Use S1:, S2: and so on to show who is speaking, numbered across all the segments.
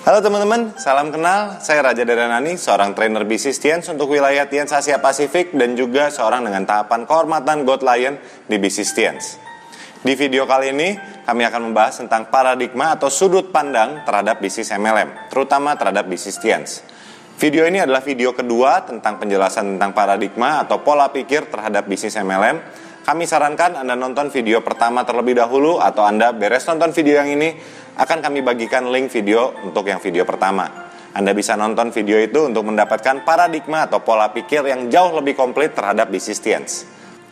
S1: Halo teman-teman, salam kenal. Saya Raja Dadanani, seorang trainer bisnis Tiens untuk wilayah Tiens Asia Pasifik dan juga seorang dengan tahapan kehormatan Gold Lion di bisnis Tiens. Di video kali ini, kami akan membahas tentang paradigma atau sudut pandang terhadap bisnis MLM, terutama terhadap bisnis Tiens. Video ini adalah video kedua tentang penjelasan tentang paradigma atau pola pikir terhadap bisnis MLM. Kami sarankan Anda nonton video pertama terlebih dahulu, atau Anda beres nonton video yang ini, akan kami bagikan link video untuk yang video pertama. Anda bisa nonton video itu untuk mendapatkan paradigma atau pola pikir yang jauh lebih komplit terhadap bisnis Tiens.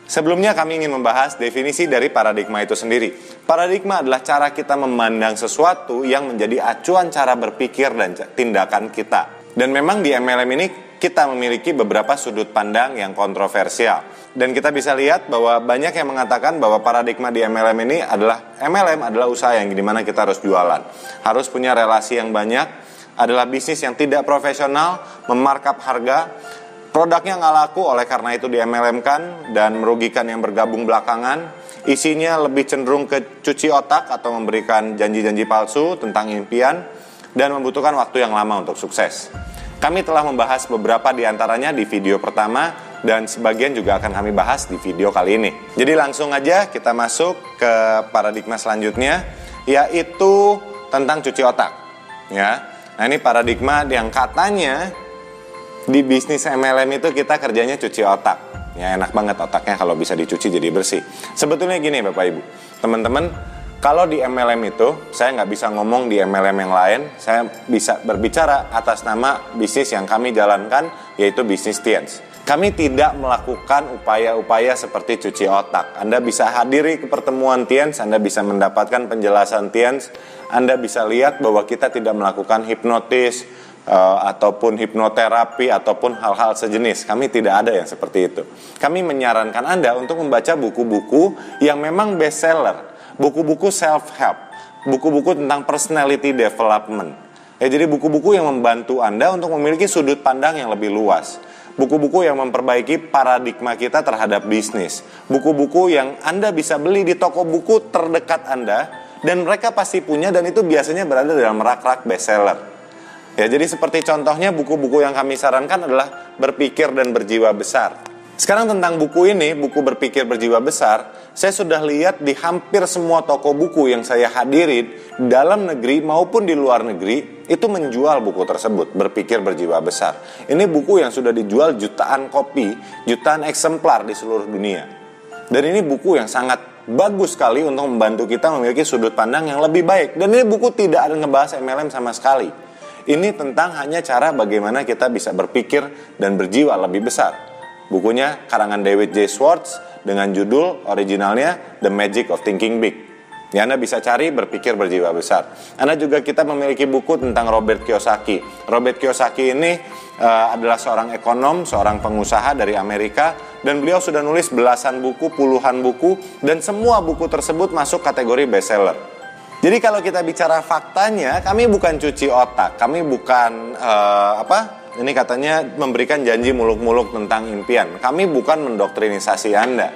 S1: Sebelumnya kami ingin membahas definisi dari paradigma itu sendiri. Paradigma adalah cara kita memandang sesuatu yang menjadi acuan cara berpikir dan tindakan kita. Dan memang di MLM ini kita memiliki beberapa sudut pandang yang kontroversial. Dan kita bisa lihat bahwa banyak yang mengatakan bahwa paradigma di MLM ini adalah usaha yang dimana kita harus jualan, harus punya relasi yang banyak, adalah bisnis yang tidak profesional, memarkup harga, produknya nggak laku oleh karena itu di MLM-kan dan merugikan yang bergabung belakangan, isinya lebih cenderung ke cuci otak atau memberikan janji-janji palsu tentang impian, dan membutuhkan waktu yang lama untuk sukses. Kami telah membahas beberapa di antaranya di video pertama, dan sebagian juga akan kami bahas di video kali ini. Jadi langsung aja kita masuk ke paradigma selanjutnya, yaitu tentang cuci otak. Ya, nah ini paradigma yang katanya di bisnis MLM itu kita kerjanya cuci otak. Ya, enak banget otaknya kalau bisa dicuci jadi bersih. Sebetulnya gini Bapak Ibu, teman-teman, kalau di MLM itu, saya nggak bisa ngomong di MLM yang lain, saya bisa berbicara atas nama bisnis yang kami jalankan, yaitu bisnis Tiens. Kami tidak melakukan upaya-upaya seperti cuci otak. Anda bisa hadiri ke pertemuan Tiens, Anda bisa mendapatkan penjelasan Tiens, Anda bisa lihat bahwa kita tidak melakukan hipnotis, ataupun hipnoterapi, ataupun hal-hal sejenis. Kami tidak ada yang seperti itu. Kami menyarankan Anda untuk membaca buku-buku yang memang bestseller, buku-buku self-help, buku-buku tentang personality development. Ya, jadi buku-buku yang membantu Anda untuk memiliki sudut pandang yang lebih luas. Buku-buku yang memperbaiki paradigma kita terhadap bisnis. Buku-buku yang Anda bisa beli di toko buku terdekat Anda, dan mereka pasti punya, dan itu biasanya berada dalam rak-rak bestseller. Ya, jadi seperti contohnya buku-buku yang kami sarankan adalah Berpikir dan Berjiwa Besar. Sekarang tentang buku ini, buku Berpikir Berjiwa Besar, saya sudah lihat di hampir semua toko buku yang saya hadirin, dalam negeri maupun di luar negeri, itu menjual buku tersebut, Berpikir Berjiwa Besar. Ini buku yang sudah dijual jutaan kopi, jutaan eksemplar di seluruh dunia. Dan ini buku yang sangat bagus sekali untuk membantu kita memiliki sudut pandang yang lebih baik. Dan ini buku tidak ada ngebahas MLM sama sekali. Ini tentang hanya cara bagaimana kita bisa berpikir dan berjiwa lebih besar. Bukunya karangan David J. Schwartz dengan judul originalnya The Magic of Thinking Big. Ya, Anda bisa cari Berpikir Berjiwa Besar. Kita memiliki buku tentang Robert Kiyosaki. Robert Kiyosaki ini adalah seorang ekonom, seorang pengusaha dari Amerika, dan beliau sudah nulis belasan buku, puluhan buku, dan semua buku tersebut masuk kategori bestseller. Jadi kalau kita bicara faktanya, kami bukan cuci otak, kami bukan ini katanya memberikan janji muluk-muluk tentang impian. Kami bukan mendoktrinisasi Anda.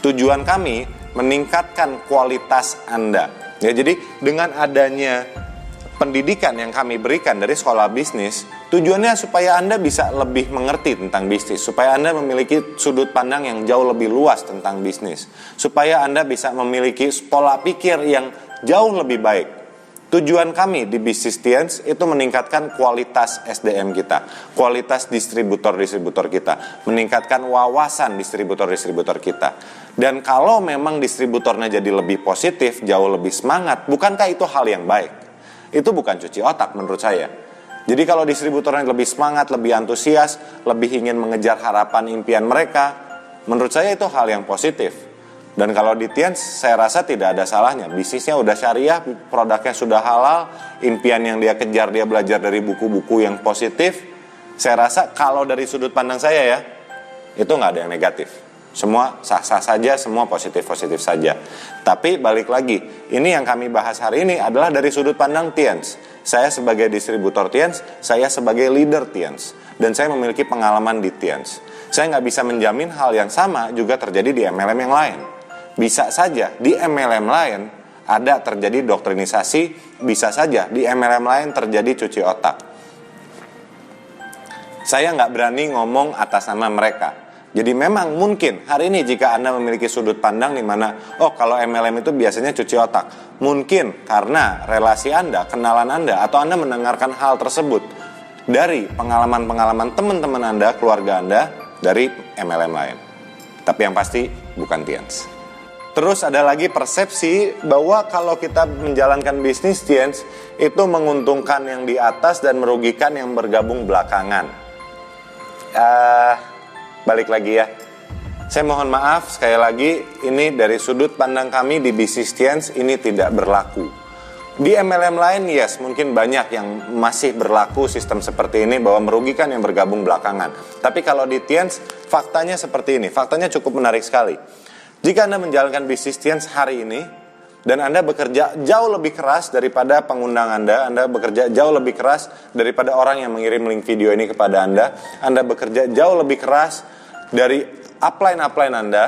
S1: Tujuan kami meningkatkan kualitas Anda. Ya, jadi dengan adanya pendidikan yang kami berikan dari sekolah bisnis, tujuannya supaya Anda bisa lebih mengerti tentang bisnis, supaya Anda memiliki sudut pandang yang jauh lebih luas tentang bisnis, supaya Anda bisa memiliki pola pikir yang jauh lebih baik. Tujuan kami di bisnis Tiens itu meningkatkan kualitas SDM kita, kualitas distributor-distributor kita, meningkatkan wawasan distributor-distributor kita. Dan kalau memang distributornya jadi lebih positif, jauh lebih semangat, bukankah itu hal yang baik? Itu bukan cuci otak menurut saya. Jadi kalau distributornya lebih semangat, lebih antusias, lebih ingin mengejar harapan impian mereka, menurut saya itu hal yang positif. Dan kalau di Tiens, saya rasa tidak ada salahnya. Bisnisnya udah syariah, produknya sudah halal, impian yang dia kejar, dia belajar dari buku-buku yang positif. Saya rasa kalau dari sudut pandang saya ya, itu nggak ada yang negatif. Semua sah-sah saja, semua positif-positif saja. Tapi balik lagi, ini yang kami bahas hari ini adalah dari sudut pandang Tiens. Saya sebagai distributor Tiens, saya sebagai leader Tiens, dan saya memiliki pengalaman di Tiens. Saya nggak bisa menjamin hal yang sama juga terjadi di MLM yang lain. Bisa saja di MLM lain ada terjadi doktrinisasi, bisa saja di MLM lain terjadi cuci otak. Saya nggak berani ngomong atas nama mereka. Jadi memang mungkin hari ini jika Anda memiliki sudut pandang di mana, oh kalau MLM itu biasanya cuci otak. Mungkin karena relasi Anda, kenalan Anda, atau Anda mendengarkan hal tersebut dari pengalaman-pengalaman teman-teman Anda, keluarga Anda, dari MLM lain. Tapi yang pasti bukan Tiens. Terus ada lagi persepsi bahwa kalau kita menjalankan bisnis Tiens, itu menguntungkan yang di atas dan merugikan yang bergabung belakangan. Balik lagi ya. Saya mohon maaf sekali lagi, ini dari sudut pandang kami di bisnis Tiens ini tidak berlaku. Di MLM lain yes, mungkin banyak yang masih berlaku sistem seperti ini bahwa merugikan yang bergabung belakangan. Tapi kalau di Tiens faktanya seperti ini, faktanya cukup menarik sekali. Jika Anda menjalankan bisnis Tiens hari ini dan Anda bekerja jauh lebih keras daripada pengundang Anda bekerja jauh lebih keras daripada orang yang mengirim link video ini kepada Anda bekerja jauh lebih keras dari upline Anda,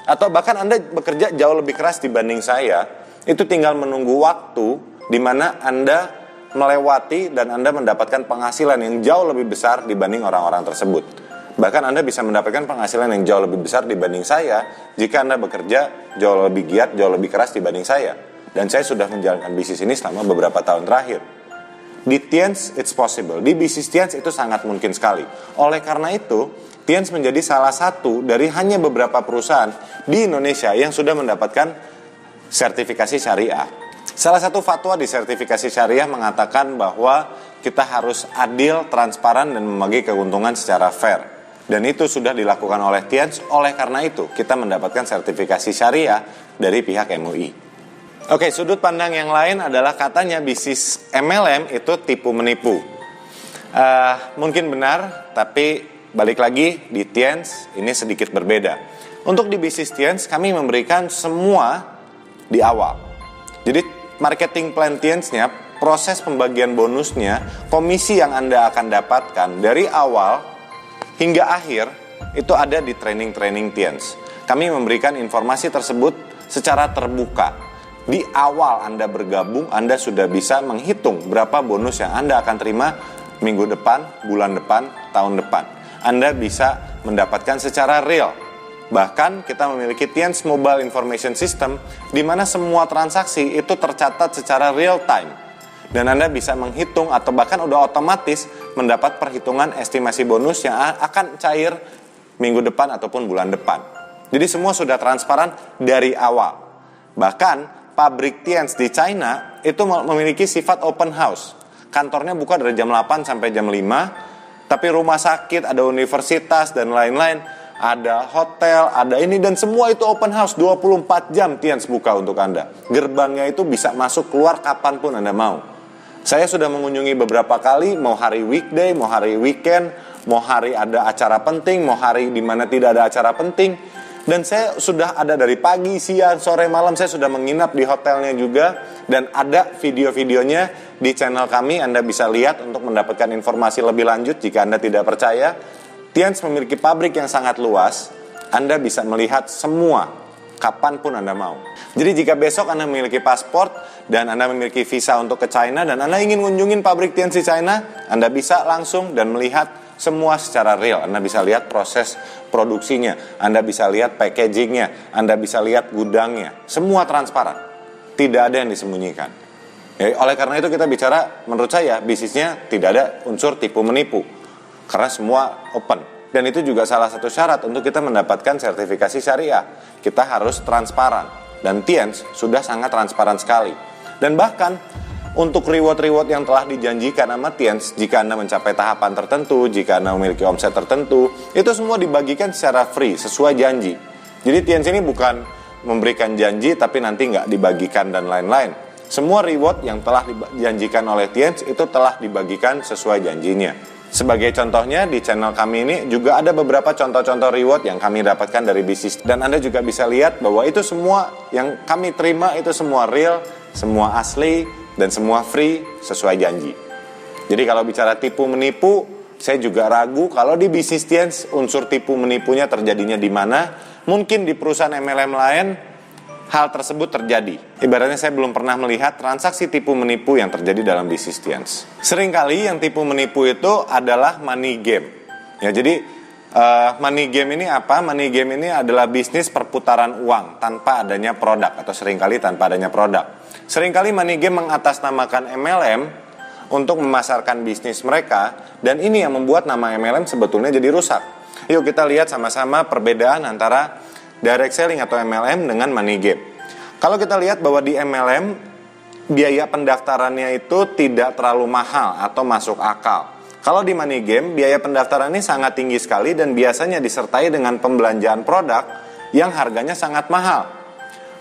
S1: atau bahkan Anda bekerja jauh lebih keras dibanding saya, itu tinggal menunggu waktu di mana Anda melewati dan Anda mendapatkan penghasilan yang jauh lebih besar dibanding orang-orang tersebut. Bahkan Anda bisa mendapatkan penghasilan yang jauh lebih besar dibanding saya jika Anda bekerja jauh lebih giat, jauh lebih keras dibanding saya. Dan saya sudah menjalankan bisnis ini selama beberapa tahun terakhir. Di Tiens, it's possible. Di bisnis Tiens itu sangat mungkin sekali. Oleh karena itu, Tiens menjadi salah satu dari hanya beberapa perusahaan di Indonesia yang sudah mendapatkan sertifikasi syariah. Salah satu fatwa di sertifikasi syariah mengatakan bahwa kita harus adil, transparan, dan membagi keuntungan secara fair. Dan itu sudah dilakukan oleh Tiens, oleh karena itu kita mendapatkan sertifikasi syariah dari pihak MUI. Oke, sudut pandang yang lain adalah katanya bisnis MLM itu tipu menipu. Mungkin benar, tapi balik lagi di Tiens ini sedikit berbeda. Untuk di bisnis Tiens kami memberikan semua di awal. Jadi marketing plan Tiensnya, proses pembagian bonusnya, komisi yang Anda akan dapatkan dari awal hingga akhir itu ada di training Tiens. Kami memberikan informasi tersebut secara terbuka. Di awal Anda bergabung, Anda sudah bisa menghitung berapa bonus yang Anda akan terima minggu depan, bulan depan, tahun depan. Anda bisa mendapatkan secara real. Bahkan kita memiliki Tiens Mobile Information System di mana semua transaksi itu tercatat secara real time. Dan Anda bisa menghitung atau bahkan udah otomatis mendapat perhitungan estimasi bonus yang akan cair minggu depan ataupun bulan depan. Jadi semua sudah transparan dari awal. Bahkan pabrik Tiens di China itu memiliki sifat open house. Kantornya buka dari jam 8 sampai jam 5. Tapi rumah sakit, ada universitas, dan lain-lain. Ada hotel, ada ini, dan semua itu open house. 24 jam Tiens buka untuk Anda. Gerbangnya itu bisa masuk keluar kapanpun Anda mau. Saya sudah mengunjungi beberapa kali, mau hari weekday, mau hari weekend, mau hari ada acara penting, mau hari di mana tidak ada acara penting. Dan saya sudah ada dari pagi, siang, sore, malam, saya sudah menginap di hotelnya juga. Dan ada video-videonya di channel kami, Anda bisa lihat untuk mendapatkan informasi lebih lanjut jika Anda tidak percaya. Tiens memiliki pabrik yang sangat luas, Anda bisa melihat semua, kapanpun Anda mau. Jadi jika besok Anda memiliki paspor, dan Anda memiliki visa untuk ke China, dan Anda ingin mengunjungi pabrik Tiens di China, Anda bisa langsung dan melihat semua secara real. Anda bisa lihat proses produksinya, Anda bisa lihat packagingnya, Anda bisa lihat gudangnya. Semua transparan, tidak ada yang disembunyikan. Ya, oleh karena itu kita bicara, menurut saya bisnisnya tidak ada unsur tipu menipu, karena semua open. Dan itu juga salah satu syarat untuk kita mendapatkan sertifikasi syariah. Kita harus transparan, dan Tiens sudah sangat transparan sekali. Dan bahkan untuk reward-reward yang telah dijanjikan sama Tiens, jika Anda mencapai tahapan tertentu, jika Anda memiliki omset tertentu, itu semua dibagikan secara free, sesuai janji. Jadi Tiens ini bukan memberikan janji tapi nanti nggak dibagikan dan lain-lain. Semua reward yang telah dijanjikan oleh Tiens itu telah dibagikan sesuai janjinya. Sebagai contohnya, di channel kami ini juga ada beberapa contoh-contoh reward yang kami dapatkan dari bisnis. Dan Anda juga bisa lihat bahwa itu semua yang kami terima itu semua real, semua asli, dan semua free sesuai janji. Jadi kalau bicara tipu menipu, saya juga ragu kalau di bisnis Tiens unsur tipu menipunya terjadinya di mana. Mungkin di perusahaan MLM lain hal tersebut terjadi. Ibaratnya saya belum pernah melihat transaksi tipu menipu yang terjadi dalam bisnis Tiens. Seringkali yang tipu menipu itu adalah money game. Ya, jadi money game ini apa? Money game ini adalah bisnis perputaran uang tanpa adanya produk atau seringkali tanpa adanya produk. Seringkali money game mengatasnamakan MLM untuk memasarkan bisnis mereka, dan ini yang membuat nama MLM sebetulnya jadi rusak. Yuk kita lihat sama-sama perbedaan antara direct selling atau MLM dengan money game. Kalau kita lihat bahwa di MLM biaya pendaftarannya itu tidak terlalu mahal atau masuk akal. Kalau di money game biaya pendaftaran ini sangat tinggi sekali dan biasanya disertai dengan pembelanjaan produk yang harganya sangat mahal.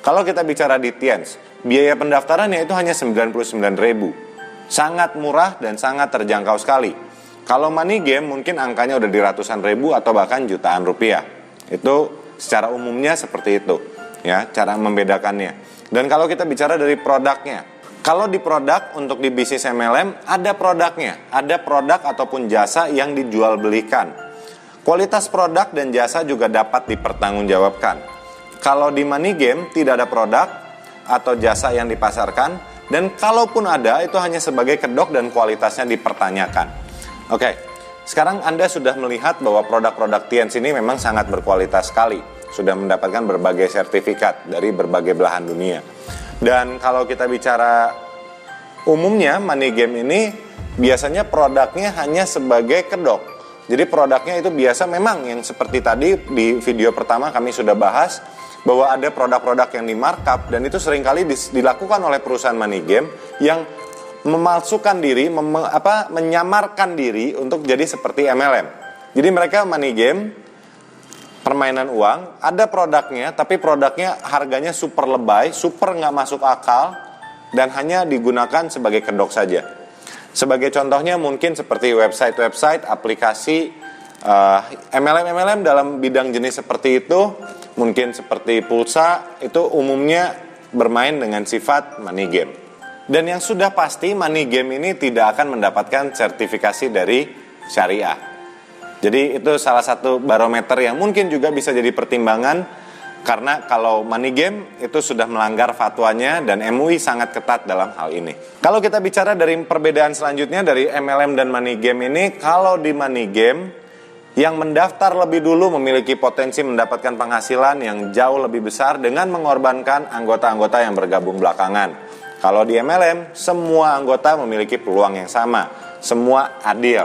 S1: Kalau kita bicara di Tiens, biaya pendaftarannya itu hanya 99.000. Sangat murah dan sangat terjangkau sekali. Kalau money game mungkin angkanya udah di ratusan ribu atau bahkan jutaan rupiah. Itu secara umumnya seperti itu, ya, cara membedakannya. Dan kalau kita bicara dari produknya, kalau di produk untuk di bisnis MLM ada produknya, ada produk ataupun jasa yang dijual belikan. Kualitas produk dan jasa juga dapat dipertanggungjawabkan. Kalau di money game tidak ada produk atau jasa yang dipasarkan, dan kalaupun ada itu hanya sebagai kedok dan kualitasnya dipertanyakan. Oke, sekarang Anda sudah melihat bahwa produk-produk Tiens ini memang sangat berkualitas sekali. Sudah mendapatkan berbagai sertifikat dari berbagai belahan dunia. Dan kalau kita bicara umumnya money game ini biasanya produknya hanya sebagai kedok. Jadi produknya itu biasa memang yang seperti tadi di video pertama kami sudah bahas, bahwa ada produk-produk yang di markup dan itu seringkali dilakukan oleh perusahaan money game yang memalsukan diri, menyamarkan diri untuk jadi seperti MLM. Jadi mereka money game, permainan uang, ada produknya tapi produknya harganya super lebay, super nggak masuk akal dan hanya digunakan sebagai kedok saja. Sebagai contohnya mungkin seperti website-website, aplikasi MLM dalam bidang jenis seperti itu, mungkin seperti pulsa, itu umumnya bermain dengan sifat money game. Dan yang sudah pasti money game ini tidak akan mendapatkan sertifikasi dari syariah. Jadi itu salah satu barometer yang mungkin juga bisa jadi pertimbangan, karena kalau money game itu sudah melanggar fatwanya dan MUI sangat ketat dalam hal ini. Kalau kita bicara dari perbedaan selanjutnya dari MLM dan money game ini, kalau di money game yang mendaftar lebih dulu memiliki potensi mendapatkan penghasilan yang jauh lebih besar dengan mengorbankan anggota-anggota yang bergabung belakangan. Kalau di MLM, semua anggota memiliki peluang yang sama, semua adil.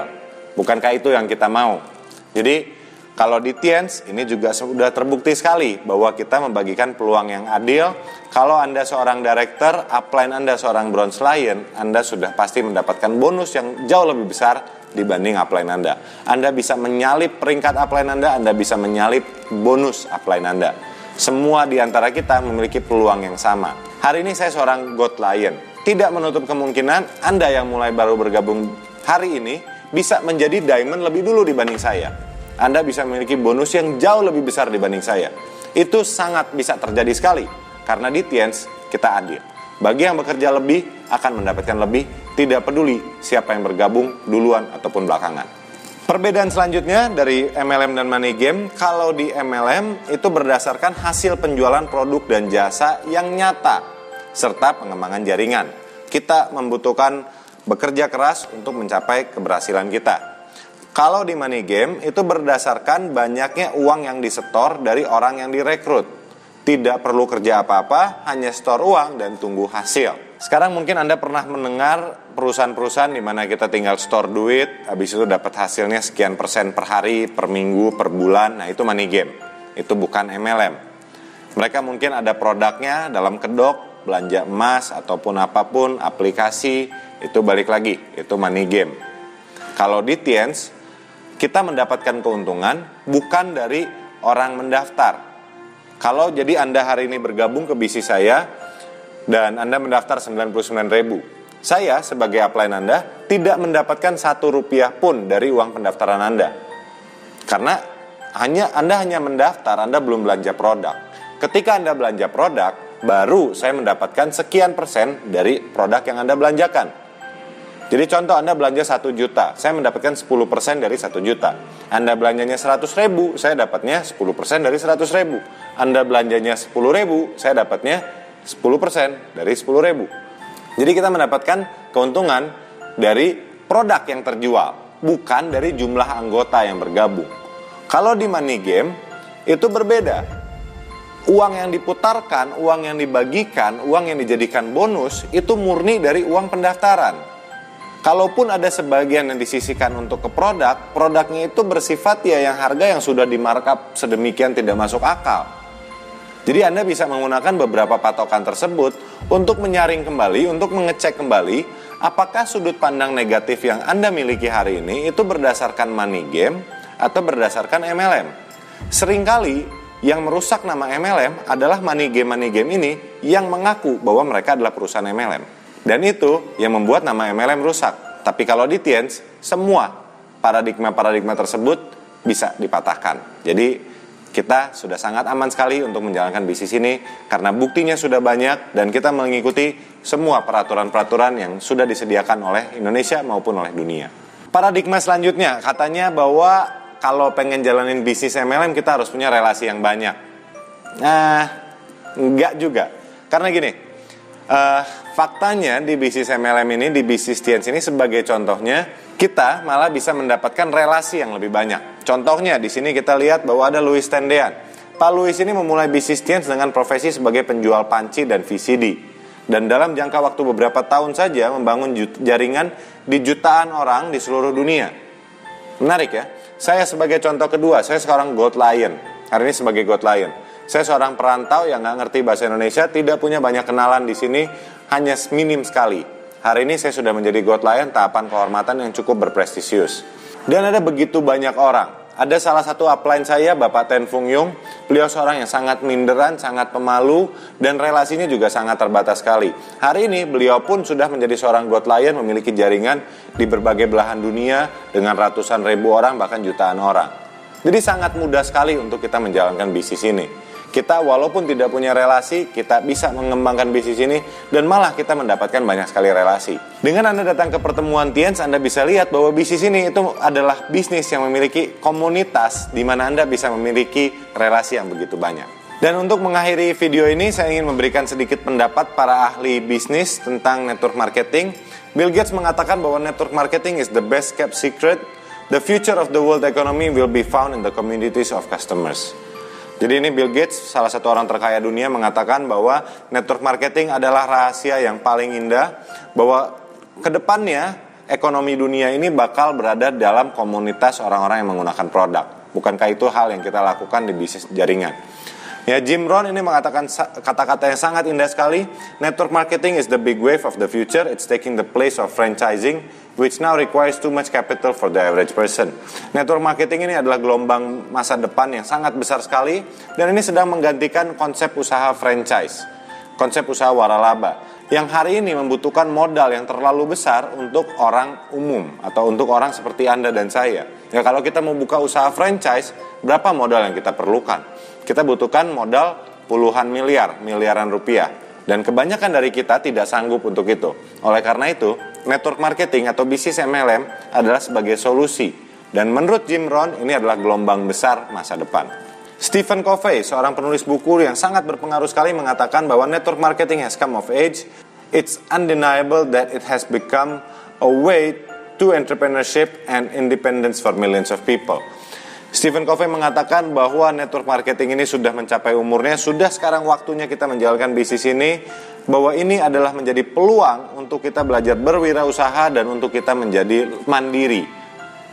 S1: Bukankah itu yang kita mau? Jadi, kalau di Tiens, ini juga sudah terbukti sekali bahwa kita membagikan peluang yang adil. Kalau Anda seorang director, upline Anda seorang bronze lion, Anda sudah pasti mendapatkan bonus yang jauh lebih besar dibanding upline Anda. Anda bisa menyalip peringkat upline Anda bisa menyalip bonus upline Anda. Semua di antara kita memiliki peluang yang sama. Hari ini saya seorang gold lion. Tidak menutup kemungkinan Anda yang mulai baru bergabung hari ini bisa menjadi diamond lebih dulu dibanding saya. Anda bisa memiliki bonus yang jauh lebih besar dibanding saya. Itu sangat bisa terjadi sekali. Karena di Tiens kita adil. Bagi yang bekerja lebih akan mendapatkan lebih, tidak peduli siapa yang bergabung duluan ataupun belakangan. Perbedaan selanjutnya dari MLM dan money game, kalau di MLM itu berdasarkan hasil penjualan produk dan jasa yang nyata serta pengembangan jaringan. Kita membutuhkan bekerja keras untuk mencapai keberhasilan kita. Kalau di money game itu berdasarkan banyaknya uang yang disetor dari orang yang direkrut. Tidak perlu kerja apa-apa, hanya store uang dan tunggu hasil. Sekarang mungkin Anda pernah mendengar perusahaan-perusahaan di mana kita tinggal store duit, habis itu dapat hasilnya sekian persen per hari, per minggu, per bulan. Nah itu money game, itu bukan MLM. Mereka mungkin ada produknya dalam kedok, belanja emas ataupun apapun, aplikasi, itu balik lagi, itu money game. Kalau di Tiens, kita mendapatkan keuntungan bukan dari orang mendaftar. Kalau jadi Anda hari ini bergabung ke bisnis saya dan Anda mendaftar 99.000, saya sebagai upline Anda tidak mendapatkan 1 rupiah pun dari uang pendaftaran Anda. Karena Anda hanya mendaftar, Anda belum belanja produk. Ketika Anda belanja produk, baru saya mendapatkan sekian persen dari produk yang Anda belanjakan. Jadi contoh, Anda belanja 1 juta, saya mendapatkan 10% dari 1 juta. Anda belanjanya 100 ribu, saya dapatnya 10% dari 100 ribu. Anda belanjanya 10 ribu, saya dapatnya 10% dari 10 ribu. Jadi kita mendapatkan keuntungan dari produk yang terjual, bukan dari jumlah anggota yang bergabung. Kalau di money game, itu berbeda. Uang yang diputarkan, uang yang dibagikan, uang yang dijadikan bonus, itu murni dari uang pendaftaran. Kalaupun ada sebagian yang disisihkan untuk ke produk, produknya itu bersifat yang harga yang sudah di-markup sedemikian tidak masuk akal. Jadi Anda bisa menggunakan beberapa patokan tersebut untuk menyaring kembali, untuk mengecek kembali apakah sudut pandang negatif yang Anda miliki hari ini itu berdasarkan money game atau berdasarkan MLM. Seringkali yang merusak nama MLM adalah money game ini yang mengaku bahwa mereka adalah perusahaan MLM. Dan itu yang membuat nama MLM rusak. Tapi kalau di Tienz, semua paradigma-paradigma tersebut bisa dipatahkan. Jadi kita sudah sangat aman sekali untuk menjalankan bisnis ini karena buktinya sudah banyak dan kita mengikuti semua peraturan-peraturan yang sudah disediakan oleh Indonesia maupun oleh dunia. Paradigma selanjutnya katanya bahwa kalau pengen jalanin bisnis MLM kita harus punya relasi yang banyak. Nah, enggak juga. Karena gini, faktanya di bisnis MLM ini, di bisnis Tienz ini sebagai contohnya, kita malah bisa mendapatkan relasi yang lebih banyak. Contohnya di sini kita lihat bahwa ada Louis Tendean. Pak Louis ini memulai bisnis Tienz dengan profesi sebagai penjual panci dan VCD. Dan dalam jangka waktu beberapa tahun saja membangun jaringan di jutaan orang di seluruh dunia. Menarik ya. Saya sebagai contoh kedua, saya seorang Gold Lion. Hari ini sebagai Gold Lion. Saya seorang perantau yang nggak ngerti bahasa Indonesia, tidak punya banyak kenalan di sini, hanya minim sekali. Hari ini saya sudah menjadi Gold Lion, tahapan kehormatan yang cukup berprestisius. Dan ada begitu banyak orang. Ada salah satu upline saya, Bapak Ten Fung Yung. Beliau seorang yang sangat minderan, sangat pemalu, dan relasinya juga sangat terbatas sekali. Hari ini beliau pun sudah menjadi seorang Gold Lion, memiliki jaringan di berbagai belahan dunia dengan ratusan ribu orang, bahkan jutaan orang. Jadi sangat mudah sekali untuk kita menjalankan bisnis ini. Kita walaupun tidak punya relasi, kita bisa mengembangkan bisnis ini dan malah kita mendapatkan banyak sekali relasi. Dengan Anda datang ke pertemuan Tienz, Anda bisa lihat bahwa bisnis ini itu adalah bisnis yang memiliki komunitas di mana Anda bisa memiliki relasi yang begitu banyak. Dan untuk mengakhiri video ini, saya ingin memberikan sedikit pendapat para ahli bisnis tentang network marketing. Bill Gates mengatakan bahwa network marketing is the best kept secret. The future of the world economy will be found in the communities of customers. Jadi ini Bill Gates, salah satu orang terkaya dunia, mengatakan bahwa network marketing adalah rahasia yang paling indah, bahwa kedepannya ekonomi dunia ini bakal berada dalam komunitas orang-orang yang menggunakan produk. Bukankah itu hal yang kita lakukan di bisnis jaringan? Ya, Jim Rohn ini mengatakan kata-kata yang sangat indah sekali. Network marketing is the big wave of the future. It's taking the place of franchising, which now requires too much capital for the average person. Network marketing ini adalah gelombang masa depan yang sangat besar sekali, dan ini sedang menggantikan konsep usaha franchise, konsep usaha waralaba, yang hari ini membutuhkan modal yang terlalu besar untuk orang umum atau untuk orang seperti Anda dan saya. Ya, kalau kita mau buka usaha franchise, berapa modal yang kita perlukan? Kita butuhkan modal puluhan miliaran rupiah. Dan kebanyakan dari kita tidak sanggup untuk itu. Oleh karena itu, network marketing atau bisnis MLM adalah sebagai solusi. Dan menurut Jim Rohn, ini adalah gelombang besar masa depan. Stephen Covey, seorang penulis buku yang sangat berpengaruh sekali, mengatakan bahwa network marketing has come of age. It's undeniable that it has become a way to entrepreneurship and independence for millions of people. Stephen Covey mengatakan bahwa network marketing ini sudah mencapai umurnya, sudah sekarang waktunya kita menjalankan bisnis ini, bahwa ini adalah menjadi peluang untuk kita belajar berwirausaha dan untuk kita menjadi mandiri.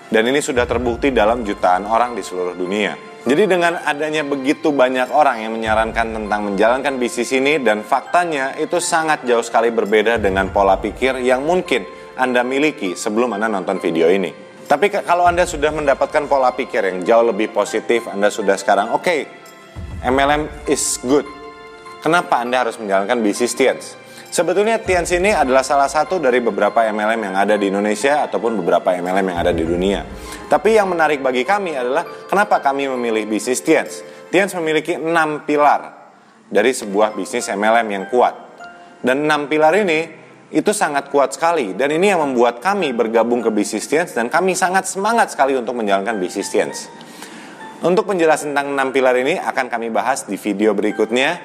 S1: Dan ini sudah terbukti dalam jutaan orang di seluruh dunia. Jadi dengan adanya begitu banyak orang yang menyarankan tentang menjalankan bisnis ini, dan faktanya itu sangat jauh sekali berbeda dengan pola pikir yang mungkin Anda miliki sebelum Anda nonton video ini. Tapi kalau Anda sudah mendapatkan pola pikir yang jauh lebih positif, Anda sudah sekarang, oke, MLM is good. Kenapa Anda harus menjalankan bisnis Tienz? Sebetulnya Tienz ini adalah salah satu dari beberapa MLM yang ada di Indonesia ataupun beberapa MLM yang ada di dunia. Tapi yang menarik bagi kami adalah kenapa kami memilih bisnis Tienz. Tienz memiliki 6 pilar dari sebuah bisnis MLM yang kuat. Dan 6 pilar ini itu sangat kuat sekali. Dan ini yang membuat kami bergabung ke Business Tians dan kami sangat semangat sekali untuk menjalankan Business Tians. Untuk penjelasan tentang 6 pilar ini akan kami bahas di video berikutnya.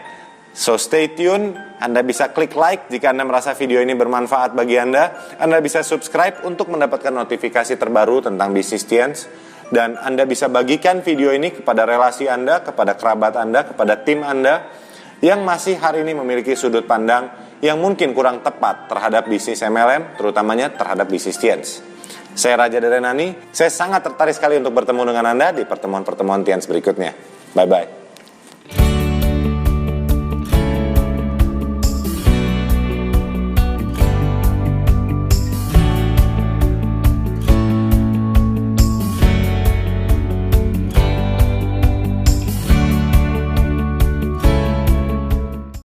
S1: So stay tune, Anda bisa klik like jika Anda merasa video ini bermanfaat bagi Anda. Anda bisa subscribe untuk mendapatkan notifikasi terbaru tentang Business Tians. Dan Anda bisa bagikan video ini kepada relasi Anda, kepada kerabat Anda, kepada tim Anda yang masih hari ini memiliki sudut pandang yang mungkin kurang tepat terhadap bisnis MLM, terutamanya terhadap Business Tians. Saya Raja Darenani, saya sangat tertarik sekali untuk bertemu dengan Anda di pertemuan-pertemuan Tians berikutnya. Bye-bye.